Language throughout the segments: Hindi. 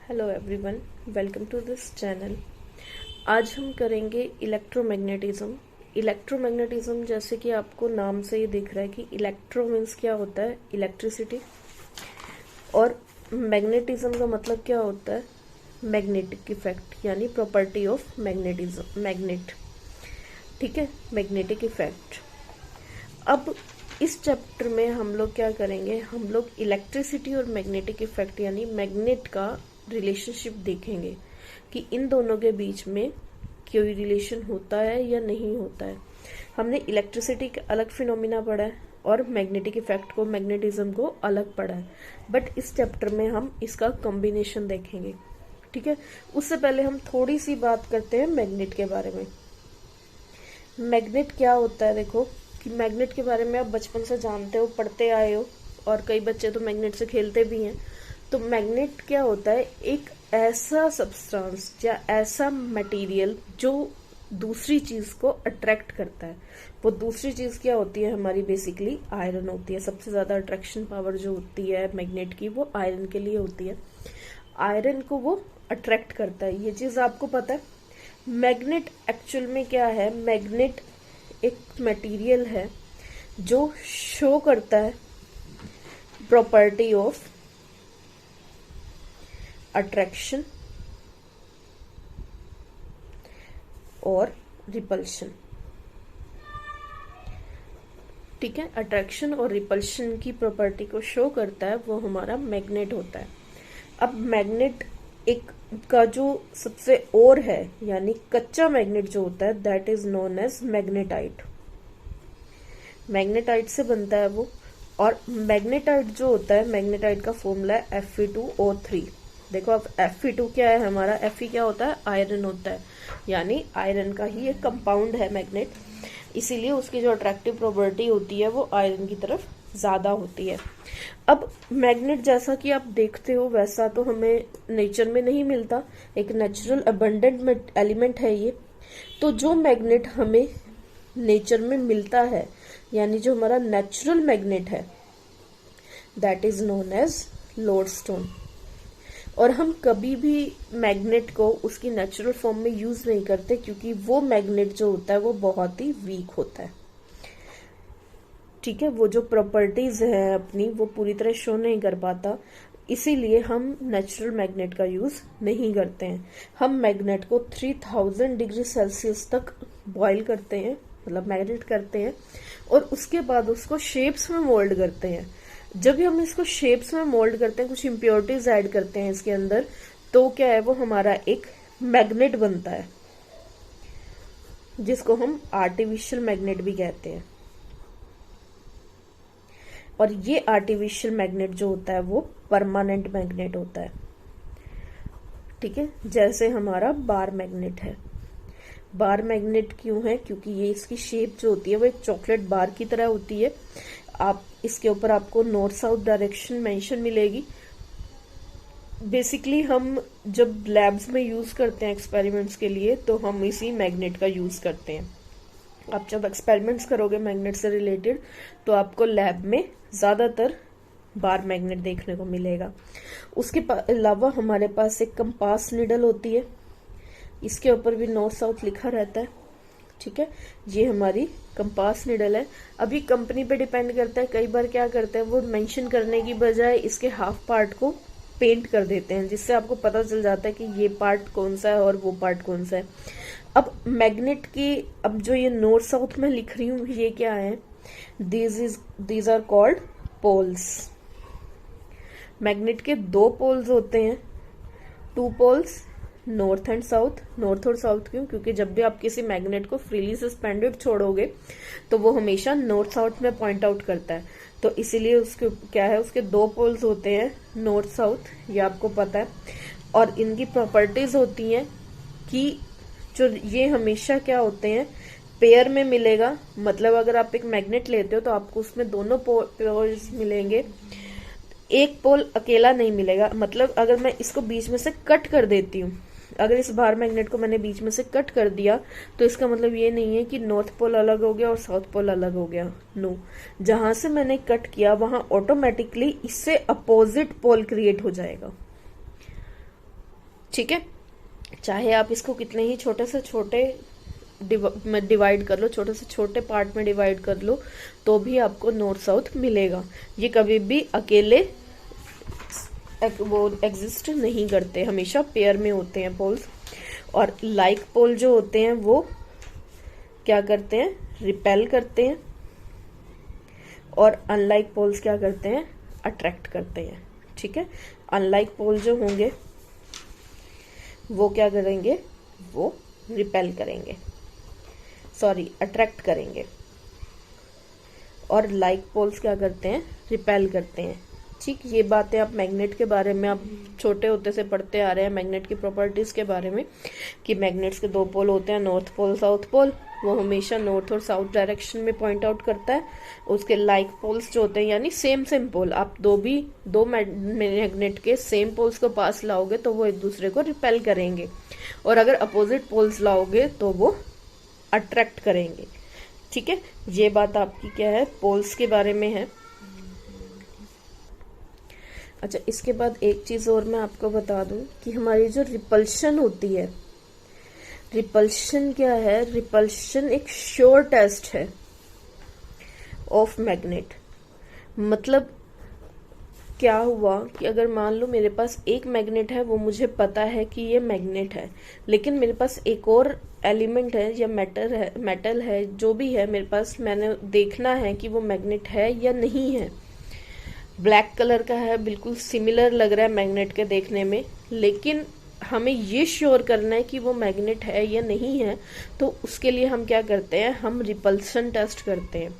Hello everyone, welcome to this channel. आज हम करेंगे इलेक्ट्रोमैग्नेटिज्म। इलेक्ट्रोमैग्नेटिज्म जैसे कि आपको नाम से ही दिख रहा है कि इलेक्ट्रो मीन्स क्या होता है, इलेक्ट्रिसिटी, और मैग्नेटिज्म का मतलब क्या होता है, मैग्नेटिक इफेक्ट, यानी प्रॉपर्टी ऑफ मैग्नेटिज्म, मैग्नेट। ठीक है, मैग्नेटिक इफेक्ट। अब इस चैप्टर में हम लोग क्या करेंगे, हम लोग इलेक्ट्रिसिटी और मैग्नेटिक इफेक्ट यानी मैग्नेट का रिलेशनशिप देखेंगे कि इन दोनों के बीच में कोई रिलेशन होता है या नहीं होता है। हमने इलेक्ट्रिसिटी का अलग फिनोमिना पढ़ा है और मैग्नेटिक इफेक्ट को, मैग्नेटिज्म को अलग पढ़ा है, बट इस चैप्टर में हम इसका कॉम्बिनेशन देखेंगे। ठीक है, उससे पहले हम थोड़ी सी बात करते हैं मैग्नेट के बारे में। मैग्नेट क्या होता है, देखो कि मैग्नेट के बारे में आप बचपन से जानते हो, पढ़ते आए हो, और कई बच्चे तो मैग्नेट से खेलते भी हैं। तो मैग्नेट क्या होता है, एक ऐसा सब्सटेंस या ऐसा मटेरियल जो दूसरी चीज को अट्रैक्ट करता है। वो दूसरी चीज क्या होती है, हमारी बेसिकली आयरन होती है। सबसे ज्यादा अट्रैक्शन पावर जो होती है मैग्नेट की, वो आयरन के लिए होती है। आयरन को वो अट्रैक्ट करता है, ये चीज आपको पता है। मैग्नेट एक्चुअल में क्या है, मैग्नेट एक मटेरियल है जो शो करता है प्रॉपर्टी ऑफ अट्रैक्शन और रिपल्शन। ठीक है, अट्रैक्शन और रिपल्शन की प्रॉपर्टी को शो करता है, वो हमारा मैग्नेट होता है। अब मैग्नेट एक का जो सबसे और है, यानी कच्चा मैग्नेट जो होता है, that is known as magnetite. Magnetite से बनता है वो। और मैग्नेटाइट जो होता है, मैग्नेटाइट का फॉर्मूला है Fe2O3। देखो अब Fe2 क्या है हमारा, Fe क्या होता है, आयरन होता है, यानी आयरन का ही एक कंपाउंड है मैग्नेट। इसीलिए उसकी जो अट्रैक्टिव प्रॉपर्टी होती है वो आयरन की तरफ ज्यादा होती है। अब मैग्नेट जैसा कि आप देखते हो वैसा तो हमें नेचर में नहीं मिलता, एक नेचुरल अबंडेंट एलिमेंट है ये। तो जो मैग्नेट हमें नेचर में मिलता है, यानी जो हमारा नेचुरल मैग्नेट है, that is known as lodestone. और हम कभी भी मैग्नेट को उसकी नेचुरल फॉर्म में यूज नहीं करते, क्योंकि वो मैग्नेट जो होता है वो बहुत ही वीक होता है। ठीक है, वो जो प्रॉपर्टीज है अपनी वो पूरी तरह शो नहीं कर पाता, इसीलिए हम नेचुरल मैग्नेट का यूज नहीं करते हैं। हम मैग्नेट को 3000 डिग्री सेल्सियस तक बॉईल करते हैं, मतलब मैग्नेट करते हैं, और उसके बाद उसको शेप्स में मोल्ड करते हैं। जब भी हम इसको शेप्स में मोल्ड करते हैं, कुछ इम्प्योरिटीज ऐड करते हैं इसके अंदर, तो क्या है, वो हमारा एक मैग्नेट बनता है, जिसको हम आर्टिफिशियल मैग्नेट भी कहते हैं। और ये आर्टिफिशियल मैग्नेट जो होता है वो परमानेंट मैग्नेट होता है। ठीक है, जैसे हमारा बार मैग्नेट है। बार मैग्नेट क्यों है, क्योंकि ये इसकी शेप जो होती है वो एक चॉकलेट बार की तरह होती है। आप इसके ऊपर आपको नॉर्थ साउथ डायरेक्शन मेंशन मिलेगी। बेसिकली हम जब लैब्स में यूज करते हैं एक्सपेरिमेंट्स के लिए, तो हम इसी मैग्नेट का यूज करते हैं। आप जब एक्सपेरिमेंट्स करोगे मैग्नेट से रिलेटेड, तो आपको लैब में ज्यादातर बार मैग्नेट देखने को मिलेगा। उसके अलावा हमारे पास एक कंपास निडल होती है, इसके ऊपर भी नॉर्थ साउथ लिखा रहता है। ठीक है, ये हमारी कंपास निडल है। अभी कंपनी पे डिपेंड करता है, कई बार क्या करते हैं वो मेंशन करने की बजाय इसके हाफ पार्ट को पेंट कर देते हैं, जिससे आपको पता चल जाता है कि ये पार्ट कौन सा है और वो पार्ट कौन सा है। अब मैग्नेट की, अब जो ये नॉर्थ साउथ में लिख रही हूँ, ये क्या है, these are called poles. Magnet के दो पोल्स होते हैं, two poles, north and south. North और साउथ क्यों, क्योंकि जब भी आप किसी मैग्नेट को फ्रीली सस्पेंडेड छोड़ोगे तो वो हमेशा नॉर्थ साउथ में पॉइंट आउट करता है, तो इसीलिए उसके क्या है, उसके दो पोल्स होते हैं, नॉर्थ साउथ, ये आपको पता है। और इनकी प्रॉपर्टीज होती हैं कि जो ये हमेशा क्या होते हैं, पेयर में मिलेगा। मतलब अगर आप एक मैग्नेट लेते हो तो आपको उसमें दोनों पोल्स मिलेंगे, एक पोल अकेला नहीं मिलेगा। मतलब अगर मैं इसको बीच में से कट कर देती हूँ, अगर इस बार मैग्नेट को मैंने बीच में से कट कर दिया, तो इसका मतलब ये नहीं है कि नॉर्थ पोल अलग हो गया और साउथ पोल अलग हो गया। नो, जहां से मैंने कट किया वहां ऑटोमेटिकली इससे अपोजिट पोल क्रिएट हो जाएगा। ठीक है, चाहे आप इसको कितने ही छोटे से छोटे डिवाइड कर लो, छोटे से छोटे पार्ट में डिवाइड कर लो, तो भी आपको नॉर्थ साउथ मिलेगा। ये कभी भी अकेले वो एग्जिस्ट नहीं करते, हमेशा पेयर में होते हैं पोल्स। और लाइक पोल जो होते हैं वो क्या करते हैं, रिपेल करते हैं, और अनलाइक पोल्स क्या करते हैं, अट्रैक्ट करते हैं। ठीक है, अनलाइक पोल जो होंगे वो क्या करेंगे, वो रिपेल करेंगे, सॉरी अट्रैक्ट करेंगे, और लाइक पोल्स क्या करते हैं, रिपेल करते हैं। ठीक, ये बातें आप मैग्नेट के बारे में आप छोटे होते से पढ़ते आ रहे हैं, मैग्नेट की प्रॉपर्टीज के बारे में, कि मैग्नेट्स के दो पोल होते हैं, नॉर्थ पोल साउथ पोल, वो हमेशा नॉर्थ और साउथ डायरेक्शन में पॉइंट आउट करता है। उसके लाइक पोल्स जो होते हैं यानी सेम पोल, आप दो मैग्नेट के सेम पोल्स को पास लाओगे तो वो एक दूसरे को रिपेल करेंगे, और अगर अपोजिट पोल्स लाओगे तो वो अट्रैक्ट करेंगे। ठीक है, ये बात आपकी क्या है, पोल्स के बारे में है। अच्छा, इसके बाद एक चीज और मैं आपको बता दूं कि हमारी जो रिपल्शन होती है, रिपल्शन क्या है, रिपल्शन एक श्योर टेस्ट है ऑफ मैग्नेट। मतलब क्या हुआ कि अगर मान लो मेरे पास एक मैग्नेट है, वो मुझे पता है कि ये मैग्नेट है, लेकिन मेरे पास एक और एलिमेंट है या मेटल है जो भी है मेरे पास, मैंने देखना है कि वो मैग्नेट है या नहीं है। ब्लैक कलर का है, बिल्कुल सिमिलर लग रहा है मैग्नेट के देखने में, लेकिन हमें ये श्योर करना है कि वो मैग्नेट है या नहीं है, तो उसके लिए हम क्या करते हैं, हम रिपल्शन टेस्ट करते हैं।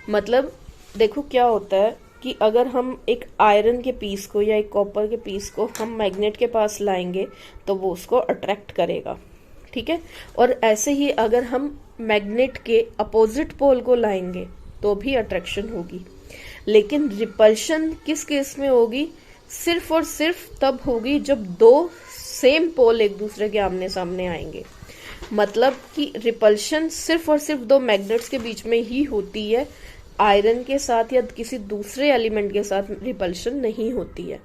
मतलब देखो क्या होता है कि अगर हम एक आयरन के पीस को या एक कॉपर के पीस को हम मैग्नेट के पास लाएंगे तो वो उसको अट्रैक्ट करेगा। ठीक है, और ऐसे ही अगर हम मैग्नेट के अपोजिट पोल को लाएंगे तो भी अट्रैक्शन होगी। लेकिन रिपल्शन किस केस में होगी, सिर्फ और सिर्फ तब होगी जब दो सेम पोल एक दूसरे के आमने सामने आएंगे। मतलब कि रिपल्शन सिर्फ और सिर्फ दो मैग्नेट्स के बीच में ही होती है, आयरन के साथ या किसी दूसरे एलिमेंट के साथ रिपल्शन नहीं होती है।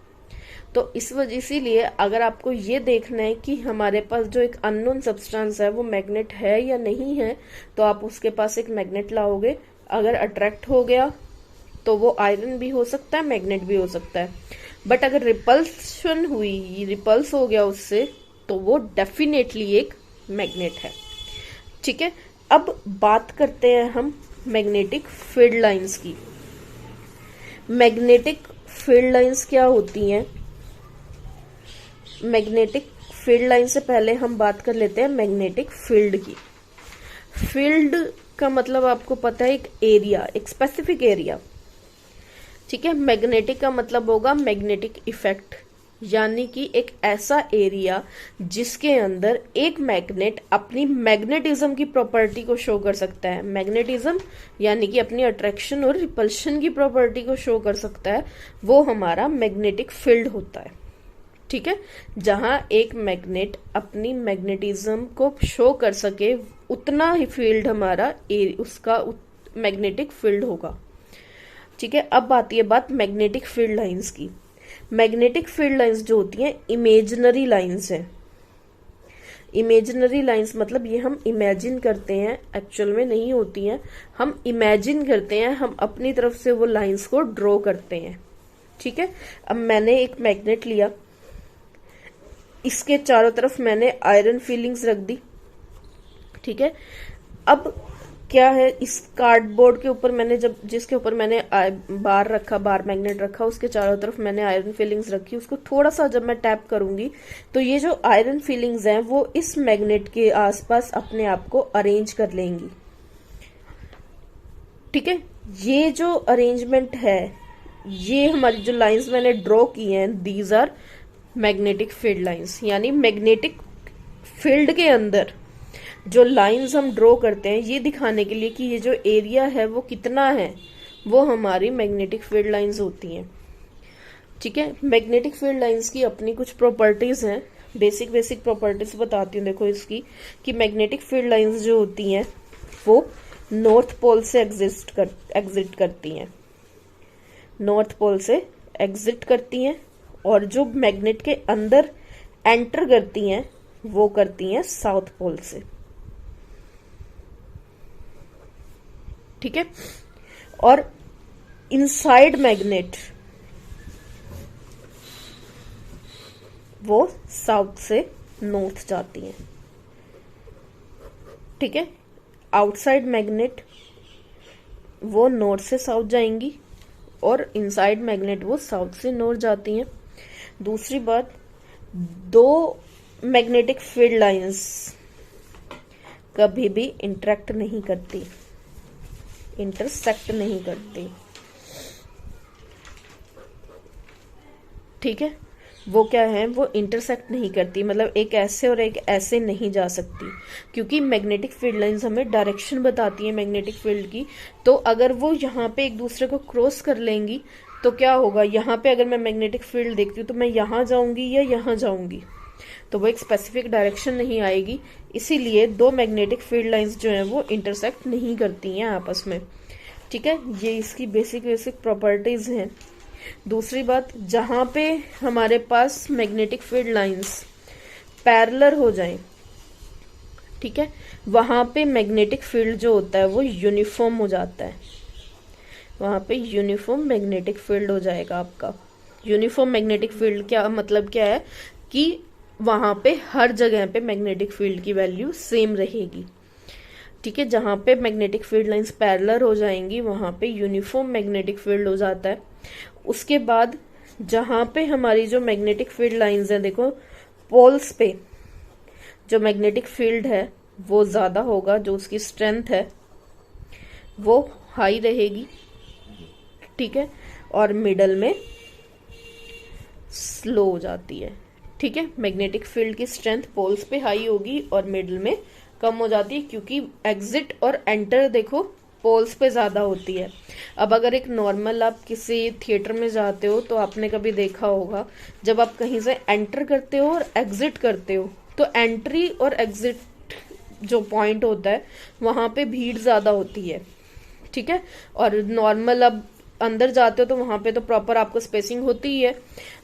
तो इस वजह इसीलिए अगर आपको ये देखना है कि हमारे पास जो एक अननोन सब्सटेंस है वो मैग्नेट है या नहीं है, तो आप उसके पास एक मैग्नेट लाओगे, अगर अट्रैक्ट हो गया तो वो आयरन भी हो सकता है, मैग्नेट भी हो सकता है। बट अगर रिपल्शन हुई, रिपल्स हो गया उससे, तो वो डेफिनेटली एक मैग्नेट है। ठीक है, अब बात करते हैं हम मैग्नेटिक फील्ड लाइंस की। मैग्नेटिक फील्ड लाइंस क्या होती हैं, मैग्नेटिक फील्ड लाइन से पहले हम बात कर लेते हैं मैग्नेटिक फील्ड की। फील्ड का मतलब आपको पता है, एक एरिया, एक स्पेसिफिक एरिया। ठीक है, मैग्नेटिक का मतलब होगा मैग्नेटिक इफेक्ट, यानी कि एक ऐसा एरिया जिसके अंदर एक मैग्नेट अपनी मैग्नेटिज्म की प्रॉपर्टी को शो कर सकता है। मैग्नेटिज्म यानी कि अपनी अट्रैक्शन और रिपल्शन की प्रॉपर्टी को शो कर सकता है, वो हमारा मैग्नेटिक फील्ड होता है। ठीक है, जहां एक मैग्नेट अपनी मैग्नेटिज्म को शो कर सके, उतना ही फील्ड हमारा उसका मैग्नेटिक फील्ड होगा। ठीक है, अब आती है बात मैग्नेटिक फील्ड लाइंस की। मैग्नेटिक फील्ड लाइंस जो होती हैं इमेजिनरी लाइंस हैं। इमेजिनरी लाइंस मतलब ये हम इमेजिन करते हैं, एक्चुअल में नहीं होती हैं, हम इमेजिन करते हैं, हम अपनी तरफ से वो लाइंस को ड्रॉ करते हैं। ठीक है, अब मैंने एक मैग्नेट लिया, इसके चारों तरफ मैंने आयरन फीलिंग्स रख दी। ठीक है, अब क्या है, इस कार्डबोर्ड के ऊपर मैंने जिसके ऊपर मैंने बार रखा, बार मैग्नेट रखा, उसके चारों तरफ मैंने आयरन फीलिंग्स रखी। उसको थोड़ा सा जब मैं टैप करूंगी तो ये जो आयरन फीलिंग्स हैं वो इस मैग्नेट के आसपास अपने आप को अरेंज कर लेंगी। ठीक है, ये जो अरेंजमेंट है, ये हमारी जो लाइंस मैंने ड्रॉ की हैं, these are magnetic field lines. यानी मैग्नेटिक फील्ड के अंदर जो लाइंस हम ड्रॉ करते हैं ये दिखाने के लिए कि ये जो एरिया है वो कितना है, वो हमारी मैग्नेटिक फील्ड लाइंस होती हैं। ठीक है, मैग्नेटिक फील्ड लाइंस की अपनी कुछ प्रॉपर्टीज हैं, बेसिक प्रॉपर्टीज बताती हूँ। देखो इसकी कि मैग्नेटिक फील्ड लाइंस जो होती हैं वो नॉर्थ पोल से एग्जिट करती हैं, नॉर्थ पोल से एग्जिट करती हैं, और जो मैग्नेट के अंदर एंटर करती हैं वो करती हैं साउथ पोल से। ठीक है। और इनसाइड मैग्नेट वो साउथ से नॉर्थ जाती हैं। ठीक है। आउटसाइड मैग्नेट वो नॉर्थ से साउथ जाएंगी और इनसाइड मैग्नेट वो साउथ से नॉर्थ जाती हैं। दूसरी बात, दो मैग्नेटिक फील्ड लाइंस कभी भी इंटरेक्ट नहीं करती, इंटरसेक्ट नहीं करती। ठीक है। वो क्या है, वो इंटरसेक्ट नहीं करती, मतलब एक ऐसे और एक ऐसे नहीं जा सकती, क्योंकि मैग्नेटिक फील्ड लाइंस हमें डायरेक्शन बताती है मैग्नेटिक फील्ड की। तो अगर वो यहाँ पे एक दूसरे को क्रॉस कर लेंगी तो क्या होगा, यहाँ पे अगर मैं मैग्नेटिक फील्ड देखती हूँ तो मैं यहाँ जाऊंगी या यहाँ जाऊंगी, तो वो एक स्पेसिफिक डायरेक्शन नहीं आएगी। इसीलिए दो मैग्नेटिक फील्ड लाइंस जो हैं वो इंटरसेक्ट नहीं करती हैं आपस में। ठीक है। ये इसकी बेसिक प्रॉपर्टीज हैं। दूसरी बात, जहां पे हमारे पास मैग्नेटिक फील्ड लाइंस पैरेलल हो जाएं, ठीक है, वहां पे मैग्नेटिक फील्ड जो होता है वो यूनिफॉर्म हो जाता है। वहां पे यूनिफॉर्म मैग्नेटिक फील्ड हो जाएगा आपका। यूनिफॉर्म मैग्नेटिक फील्ड क्या मतलब क्या है कि वहां पे हर जगह पे मैग्नेटिक फील्ड की वैल्यू सेम रहेगी। ठीक है। जहां पे मैग्नेटिक फील्ड लाइंस पैरेलल हो जाएंगी वहां पे यूनिफॉर्म मैग्नेटिक फील्ड हो जाता है। उसके बाद जहां पे हमारी जो मैग्नेटिक फील्ड लाइंस हैं, देखो पोल्स पे जो मैग्नेटिक फील्ड है वो ज्यादा होगा, जो उसकी स्ट्रेंथ है वो हाई रहेगी। ठीक है। और मिडल में स्लो हो जाती है। ठीक है। मैग्नेटिक फील्ड की स्ट्रेंथ पोल्स पे हाई होगी और मिडल में कम हो जाती है, क्योंकि एग्जिट और एंटर देखो पोल्स पे ज्यादा होती है। अब अगर एक नॉर्मल आप किसी थिएटर में जाते हो तो आपने कभी देखा होगा, जब आप कहीं से एंटर करते हो और एग्जिट करते हो तो एंट्री और एग्जिट जो पॉइंट होता है वहां पे भीड़ ज्यादा होती है। ठीक है। और नॉर्मल अब अंदर जाते हो तो वहां पे तो प्रॉपर आपको स्पेसिंग होती ही है।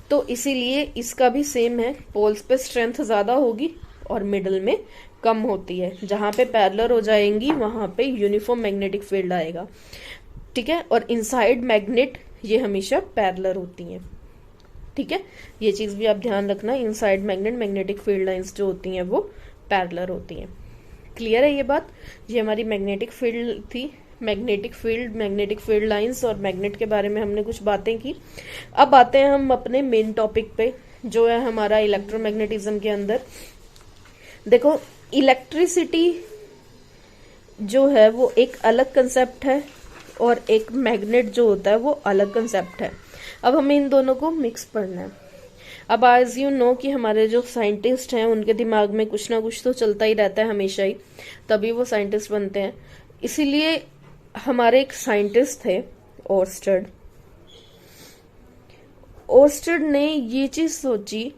तो इसीलिए इसका भी सेम है, पोल्स पे स्ट्रेंथ ज्यादा होगी और मिडल में कम होती है। जहां पे पैरेलल हो जाएंगी वहां पे यूनिफॉर्म मैग्नेटिक फील्ड आएगा। ठीक है। और इनसाइड मैग्नेट ये हमेशा पैरेलल होती हैं। ठीक है। ये चीज भी आप ध्यान रखना, inside magnet magnetic field lines जो होती हैं वो पैरेलल होती हैं। क्लियर है ये बात। ये हमारी मैग्नेटिक फील्ड थी, मैग्नेटिक फील्ड लाइंस और मैग्नेट के बारे में हमने कुछ बातें की। अब आते हैं हम अपने मेन टॉपिक पे, जो है हमारा इलेक्ट्रोमैग्नेटिज्म के अंदर। देखो, इलेक्ट्रिसिटी जो है वो एक अलग कंसेप्ट है और एक मैग्नेट जो होता है वो अलग कंसेप्ट है। अब हमें इन दोनों को मिक्स पढ़ना है। अब एज यू नो कि हमारे जो साइंटिस्ट हैं उनके दिमाग में कुछ ना कुछ तो चलता ही रहता है हमेशा ही, तभी वो साइंटिस्ट बनते हैं। इसीलिए हमारे एक साइंटिस्ट थे ओर्स्टेड। ओर्स्टेड ने ये चीज सोची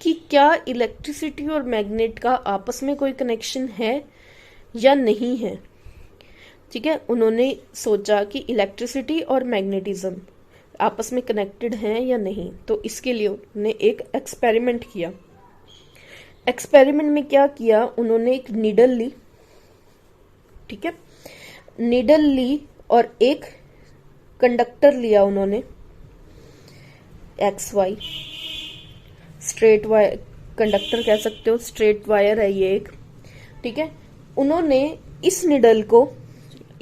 कि क्या इलेक्ट्रिसिटी और मैग्नेट का आपस में कोई कनेक्शन है या नहीं है। ठीक है। उन्होंने सोचा कि इलेक्ट्रिसिटी और मैग्नेटिज्म आपस में कनेक्टेड हैं या नहीं, तो इसके लिए उन्होंने एक एक्सपेरिमेंट किया। एक्सपेरिमेंट में क्या किया, उन्होंने एक नीडल ली। ठीक है। नीडल ली और एक कंडक्टर लिया उन्होंने, XY स्ट्रेट वायर कंडक्टर कह सकते हो, स्ट्रेट वायर है ये एक। ठीक है। उन्होंने इस निडल को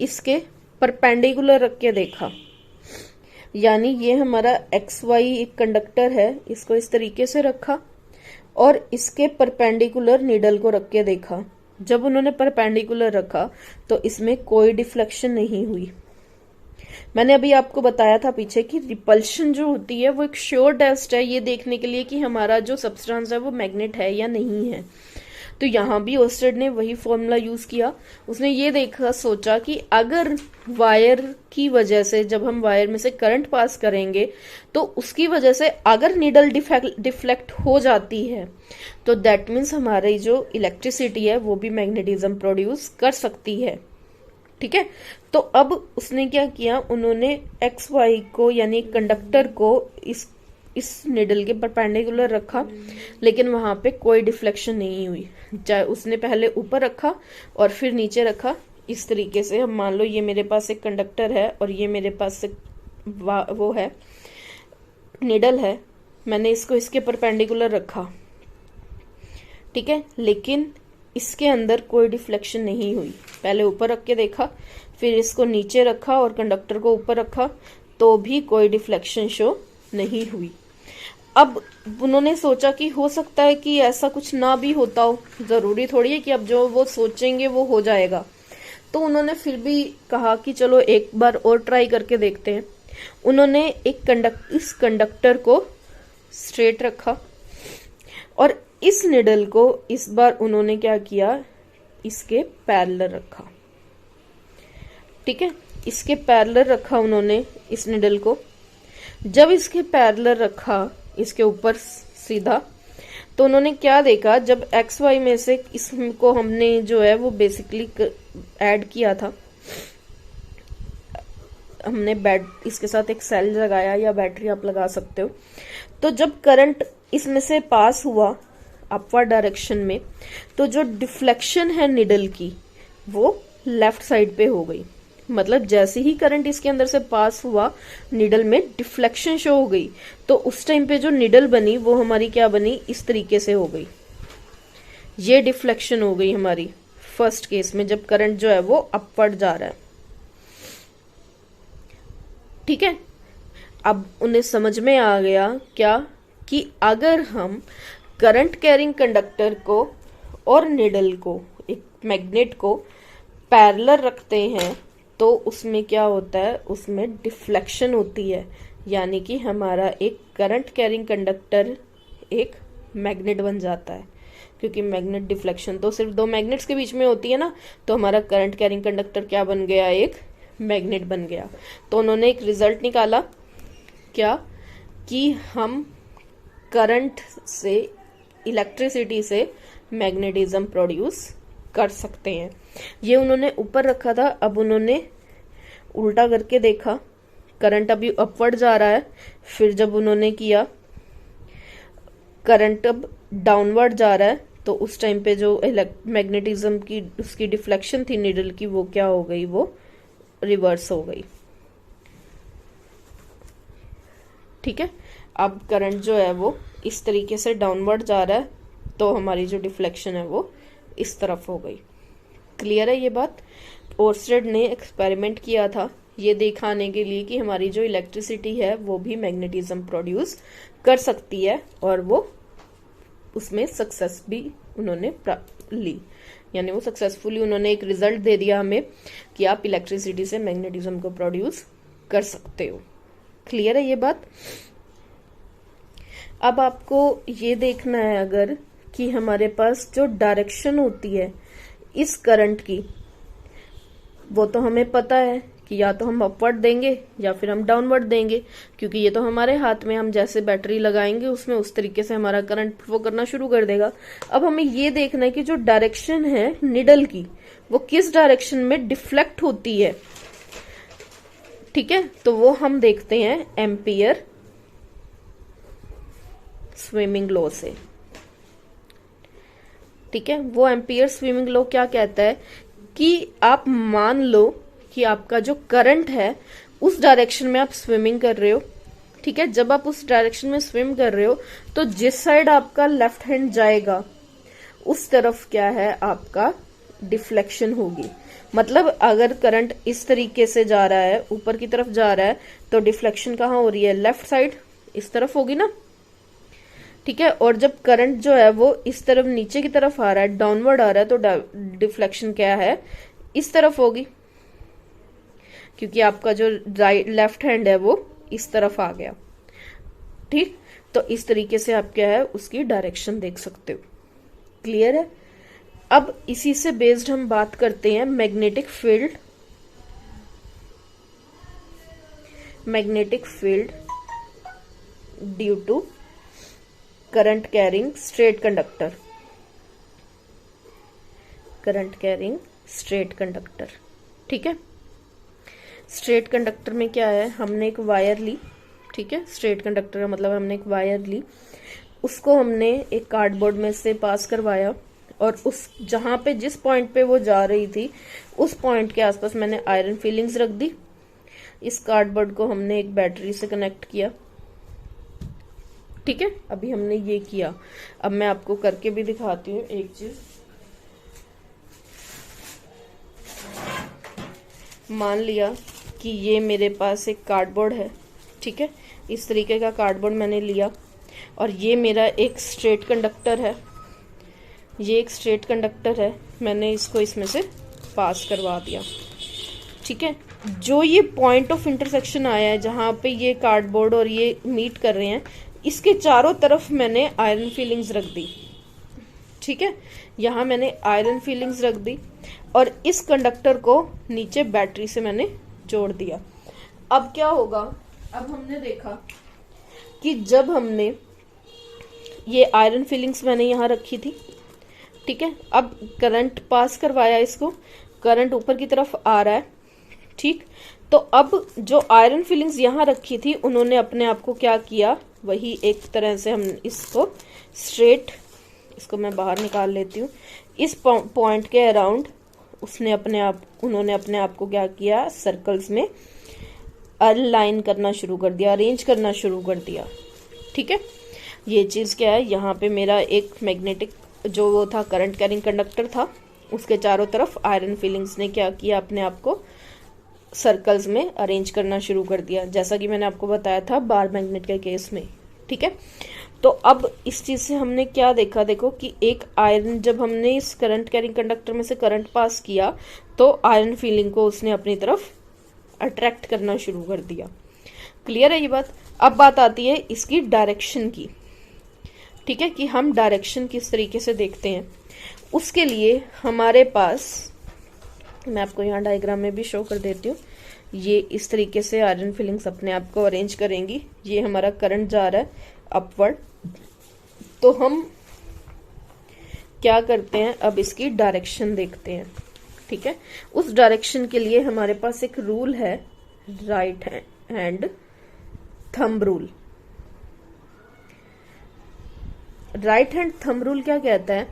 इसके परपेंडिकुलर रख के देखा, यानी ये हमारा XY एक कंडक्टर है, इसको इस तरीके से रखा और इसके परपेंडिकुलर निडल को रख के देखा। जब उन्होंने परपेंडिकुलर रखा तो इसमें कोई डिफ्लेक्शन नहीं हुई। मैंने अभी आपको बताया था पीछे कि रिपल्शन जो होती है वो एक श्योर टेस्ट है ये देखने के लिए कि हमारा जो सब्सटेंस है वो मैग्नेट है या नहीं है। तो यहाँ भी ओर्स्टेड ने वही फॉर्मूला यूज किया। उसने ये देखा, सोचा कि अगर वायर की वजह से, जब हम वायर में से करंट पास करेंगे तो उसकी वजह से अगर नीडल डिफ्लेक्ट हो जाती है तो दैट मीन्स हमारी जो इलेक्ट्रिसिटी है वो भी मैग्नेटिज्म प्रोड्यूस कर सकती है। ठीक है। तो अब उसने क्या किया, उन्होंने XY को यानी कंडक्टर को इस इस निडल के परपेंडिकुलर रखा, लेकिन वहां पे कोई डिफ्लेक्शन नहीं हुई। चाहे उसने पहले ऊपर रखा और फिर नीचे रखा, इस तरीके से हम मान लो ये मेरे पास एक कंडक्टर है और ये मेरे पास एक वो है निडल है, मैंने इसको इसके परपेंडिकुलर रखा, ठीक है, लेकिन इसके अंदर कोई डिफ्लेक्शन नहीं हुई। पहले ऊपर रख के देखा, फिर इसको नीचे रखा और कंडक्टर को ऊपर रखा, तो भी कोई डिफ्लेक्शन शो नहीं हुई। अब उन्होंने सोचा कि हो सकता है कि ऐसा कुछ ना भी होता हो, जरूरी थोड़ी है कि अब जो वो सोचेंगे वो हो जाएगा। तो उन्होंने फिर भी कहा कि चलो एक बार और ट्राई करके देखते हैं। उन्होंने इस कंडक्टर को स्ट्रेट रखा और इस निडल को इस बार उन्होंने क्या किया, इसके पैरेलल रखा, ठीक है, इसके पैरेलल रखा उन्होंने इस निडल को। जब इसके पैरेलल रखा इसके ऊपर सीधा, तो उन्होंने क्या देखा, जब एक्स वाई में से इसको हमने जो है वो बेसिकली ऐड किया था, हमने इसके साथ एक सेल लगाया या बैटरी आप लगा सकते हो, तो जब करंट इसमें से पास हुआ अपवर्ड डायरेक्शन में, तो जो डिफ्लेक्शन है निडल की वो लेफ्ट साइड पे हो गई। मतलब जैसे ही करंट इसके अंदर से पास हुआ, निडल में डिफ्लेक्शन शो हो गई, तो उस टाइम पे जो निडल बनी वो हमारी क्या बनी, इस तरीके से हो गई। ये डिफ्लेक्शन हो गई हमारी फर्स्ट केस में, जब करंट जो है वो अपवर्ड जा रहा है, ठीक है। अब उन्हें समझ में आ गया क्या, कि अगर हम करंट कैरिंग कंडक्टर को और निडल को, एक मैग्नेट को पैरेलल रखते हैं, तो उसमें क्या होता है, उसमें डिफ्लेक्शन होती है, यानी कि हमारा एक करंट कैरिंग कंडक्टर एक मैग्नेट बन जाता है। क्योंकि मैग्नेट डिफ्लेक्शन तो सिर्फ दो मैग्नेट्स के बीच में होती है ना, तो हमारा करंट कैरिंग कंडक्टर क्या बन गया, एक मैग्नेट बन गया। तो उन्होंने एक रिजल्ट निकाला क्या, कि हम करंट से, इलेक्ट्रिसिटी से मैग्नेटिज्म प्रोड्यूस कर सकते हैं। ये उन्होंने ऊपर रखा था, अब उन्होंने उल्टा करके देखा, करंट अभी अपवर्ड जा रहा है, फिर जब उन्होंने किया करंट अब डाउनवर्ड जा रहा है, तो उस टाइम पे जो मैग्नेटिज्म की उसकी डिफ्लेक्शन थी निडल की, वो क्या हो गई, वो रिवर्स हो गई, ठीक है। अब करंट जो है वो इस तरीके से डाउनवर्ड जा रहा है, तो हमारी जो डिफ्लेक्शन है वो इस तरफ हो गई। क्लियर है ये बात। ओर्स्टेड ने एक्सपेरिमेंट किया था ये दिखाने के लिए कि हमारी जो इलेक्ट्रिसिटी है वो भी मैग्नेटिज्म प्रोड्यूस कर सकती है, और वो उसमें सक्सेस भी उन्होंने ली, यानी वो सक्सेसफुली उन्होंने एक रिजल्ट दे दिया हमें कि आप इलेक्ट्रिसिटी से मैग्नेटिज्म को प्रोड्यूस कर सकते हो। क्लियर है ये बात। अब आपको ये देखना है अगर कि हमारे पास जो डायरेक्शन होती है इस करंट की, वो तो हमें पता है कि या तो हम अपवर्ड देंगे या फिर हम डाउनवर्ड देंगे, क्योंकि ये तो हमारे हाथ में, हम जैसे बैटरी लगाएंगे उसमें उस तरीके से हमारा करंट फ्लो करना शुरू कर देगा। अब हमें ये देखना है कि जो डायरेक्शन है निडल की वो किस डायरेक्शन में डिफ्लेक्ट होती है, ठीक है। तो वो हम देखते हैं एम्पियर स्विमिंग लॉ से, ठीक है। वो एम्पियर स्विमिंग लॉ क्या कहता है कि आप मान लो कि आपका जो करंट है उस डायरेक्शन में आप स्विमिंग कर रहे हो, ठीक है। जब आप उस डायरेक्शन में स्विम कर रहे हो तो जिस साइड आपका लेफ्ट हैंड जाएगा उस तरफ क्या है, आपका डिफ्लेक्शन होगी। मतलब अगर करंट इस तरीके से जा रहा है, ऊपर की तरफ जा रहा है, तो डिफ्लेक्शन कहाँ हो रही है, लेफ्ट साइड इस तरफ होगी ना, ठीक है। और जब करंट जो है वो इस तरफ नीचे की तरफ आ रहा है, डाउनवर्ड आ रहा है, तो डिफ्लेक्शन क्या है, इस तरफ होगी, क्योंकि आपका जो लेफ्ट हैंड है वो इस तरफ आ गया, ठीक। तो इस तरीके से आप क्या है उसकी डायरेक्शन देख सकते हो। क्लियर है। अब इसी से बेस्ड हम बात करते हैं magnetic field. Magnetic field due to current carrying straight conductor, current carrying straight conductor, ठीक है। स्ट्रेट कंडक्टर में क्या है, हमने एक वायर ली, ठीक है। स्ट्रेट कंडक्टर का मतलब हमने एक वायर ली, उसको हमने एक कार्डबोर्ड में से पास करवाया, और उस जहां पे जिस पॉइंट पे वो जा रही थी उस पॉइंट के आसपास मैंने आयरन फिलिंग्स रख दी। इस कार्डबोर्ड को हमने एक बैटरी से कनेक्ट किया, ठीक है। अभी हमने ये किया, अब मैं आपको करके भी दिखाती हूँ एक चीज। मान लिया कि ये मेरे पास एक कार्डबोर्ड है, ठीक है। इस तरीके का कार्डबोर्ड मैंने लिया, और ये मेरा एक स्ट्रेट कंडक्टर है, ये एक स्ट्रेट कंडक्टर है, मैंने इसको इसमें से पास करवा दिया, ठीक है। जो ये पॉइंट ऑफ इंटरसेक्शन आया है जहां पे ये कार्डबोर्ड और ये मीट कर रहे हैं, इसके चारों तरफ मैंने आयरन फिलिंग्स रख दी, ठीक है। यहां मैंने आयरन फिलिंग्स रख दी, और इस कंडक्टर को नीचे बैटरी से मैंने जोड़ दिया। अब क्या होगा, अब हमने देखा कि जब हमने ये आयरन फिलिंग्स मैंने यहां रखी थी, ठीक है। अब करंट पास करवाया, इसको करंट ऊपर की तरफ आ रहा है, ठीक। तो अब जो आयरन फिलिंग्स यहां रखी थी उन्होंने अपने आप को क्या किया, वही एक तरह से हम इसको स्ट्रेट, इसको मैं बाहर निकाल लेती हूँ, इस पॉइंट के अराउंड उन्होंने अपने आप को क्या किया, सर्कल्स में अलाइन करना शुरू कर दिया, अरेंज करना शुरू कर दिया, ठीक है। ये चीज क्या है, यहाँ पे मेरा एक मैग्नेटिक जो वो था करंट कैरिंग कंडक्टर था, उसके चारों तरफ आयरन फिलिंग्स ने क्या किया, अपने आप को सर्कल्स में अरेंज करना शुरू कर दिया, जैसा कि मैंने आपको बताया था बार मैग्नेट के केस में, ठीक है। तो अब इस चीज से हमने क्या देखा, देखो कि एक आयरन, जब हमने इस करंट कैरिंग कंडक्टर में से करंट पास किया तो आयरन फीलिंग को उसने अपनी तरफ अट्रैक्ट करना शुरू कर दिया। क्लियर है ये बात। अब बात आती है इसकी डायरेक्शन की, ठीक है, कि हम डायरेक्शन किस तरीके से देखते हैं। उसके लिए हमारे पास, मैं आपको यहाँ डायग्राम में भी शो कर देती हूँ, ये इस तरीके से आयरन फिलिंग्स अपने आप को अरेंज करेंगी। ये हमारा करंट जा रहा है अपवर्ड, तो हम क्या करते हैं, अब इसकी डायरेक्शन देखते हैं, ठीक है। उस डायरेक्शन के लिए हमारे पास एक रूल है, right hand thumb rule. Right hand thumb rule क्या कहता है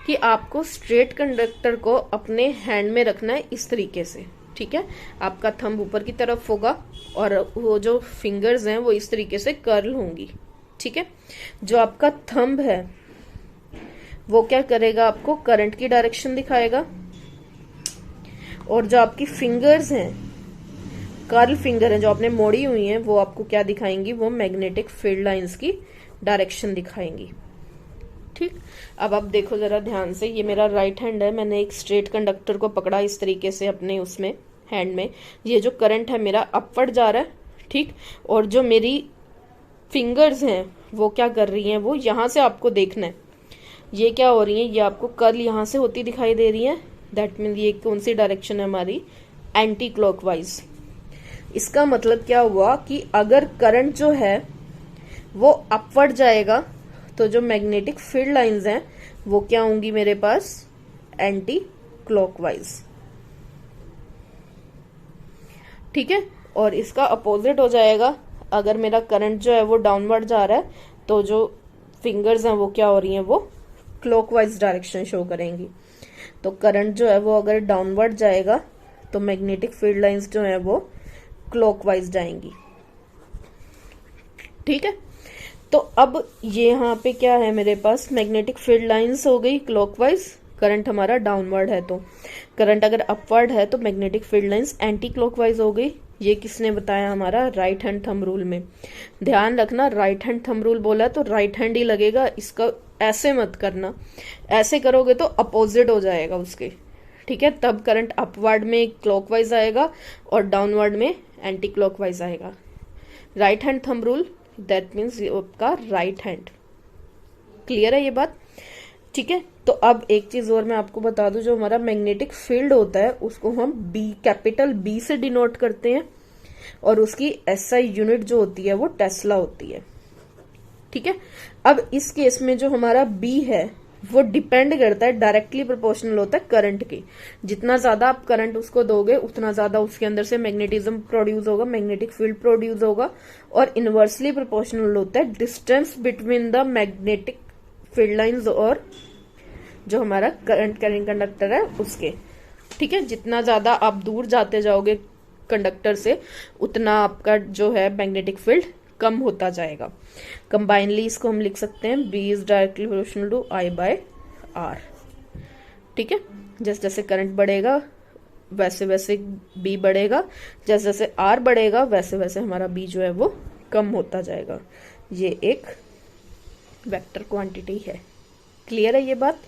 कि आपको स्ट्रेट कंडक्टर को अपने हैंड में रखना है इस तरीके से, ठीक है। आपका थंब ऊपर की तरफ होगा और वो जो फिंगर्स हैं वो इस तरीके से कर्ल होंगी, ठीक है। जो आपका थंब है वो क्या करेगा, आपको करंट की डायरेक्शन दिखाएगा, और जो आपकी फिंगर्स हैं, कर्ल फिंगर है जो आपने मोड़ी हुई हैं, वो आपको क्या दिखाएंगी, वो मैग्नेटिक फील्ड लाइंस की डायरेक्शन दिखाएंगी, ठीक। अब आप देखो जरा ध्यान से, ये मेरा राइट हैंड है, मैंने एक स्ट्रेट कंडक्टर को पकड़ा इस तरीके से अपने उसमें हैंड में, ये जो करंट है मेरा अपवर्ड जा रहा है, ठीक। और जो मेरी फिंगर्स हैं वो क्या कर रही हैं, वो यहां से आपको देखना है, ये क्या हो रही है, ये आपको कर्ल यहां से होती दिखाई दे रही है, दैट मीन ये कौन सी डायरेक्शन है हमारी, एंटी क्लॉकवाइज। इसका मतलब क्या हुआ कि अगर करंट जो है वो अपवर्ड जाएगा तो जो मैग्नेटिक फील्ड लाइंस हैं वो क्या होंगी मेरे पास, एंटी क्लॉकवाइज, ठीक है। और इसका अपोजिट हो जाएगा, अगर मेरा करंट जो है वो डाउनवर्ड जा रहा है तो जो फिंगर्स हैं वो क्या हो रही हैं, वो क्लॉकवाइज डायरेक्शन शो करेंगी। तो करंट जो है वो अगर डाउनवर्ड जाएगा तो मैग्नेटिक फील्ड लाइंस जो है वो क्लॉकवाइज जाएंगी, ठीक है। तो अब ये यहाँ पे क्या है, मेरे पास मैग्नेटिक फील्ड लाइंस हो गई क्लॉकवाइज, करंट हमारा डाउनवर्ड है तो, करंट अगर अपवर्ड है तो magnetic field lines anti clockwise हो गई। ये किसने बताया, हमारा राइट हैंड थंब रूल में। ध्यान रखना, राइट हैंड थंब रूल बोला तो राइट हैंड ही लगेगा, इसका ऐसे मत करना, ऐसे करोगे तो अपोजिट हो जाएगा उसके, ठीक है। तब करंट अपवर्ड में क्लॉकवाइज आएगा और डाउनवर्ड में एंटी क्लॉकवाइज आएगा। Right hand thumb rule, that means आपका राइट हैंड। क्लियर है ये बात, ठीक है। तो अब एक चीज और मैं आपको बता दूं, जो हमारा मैग्नेटिक फील्ड होता है उसको हम बी, कैपिटल बी से डिनोट करते हैं, और उसकी एसआई यूनिट जो होती है वो टेस्ला होती है, ठीक है। अब इस केस में जो हमारा बी है वो डिपेंड करता है, डायरेक्टली प्रोपोर्शनल होता है करंट के। जितना ज्यादा आप करंट उसको दोगे उतना ज्यादा उसके अंदर से मैग्नेटिज्म प्रोड्यूस होगा, मैग्नेटिक फील्ड प्रोड्यूस होगा। और इनवर्सली प्रोपोर्शनल होता है distance between the magnetic field lines और जो हमारा करंट कैरिंग कंडक्टर है उसके। ठीक है, जितना ज्यादा आप दूर जाते जाओगे कंडक्टर से उतना आपका जो है मैग्नेटिक फील्ड कम होता जाएगा। कंबाइनली इसको हम लिख सकते हैं B is directly proportional to I by R. ठीक है, जैसे जैसे करंट बढ़ेगा वैसे वैसे बी बढ़ेगा, जैसे जैसे आर बढ़ेगा वैसे वैसे हमारा बी जो है वो कम होता जाएगा। ये एक वेक्टर क्वांटिटी है। क्लियर है ये बात?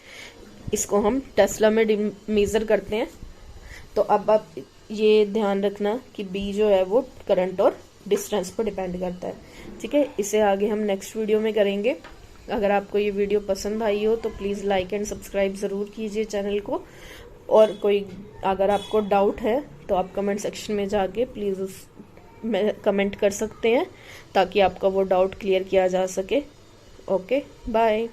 इसको हम टेस्ला में मेजर करते हैं। तो अब आप ये ध्यान रखना कि बी जो है वो करंट और डिस्टेंस पर डिपेंड करता है। ठीक है, इसे आगे हम नेक्स्ट वीडियो में करेंगे। अगर आपको ये वीडियो पसंद आई हो तो प्लीज़ लाइक एंड सब्सक्राइब ज़रूर कीजिए चैनल को। और कोई अगर आपको डाउट है तो आप कमेंट सेक्शन में जाके प्लीज़ उस में कमेंट कर सकते हैं ताकि आपका वो डाउट क्लियर किया जा सके। Okay, bye.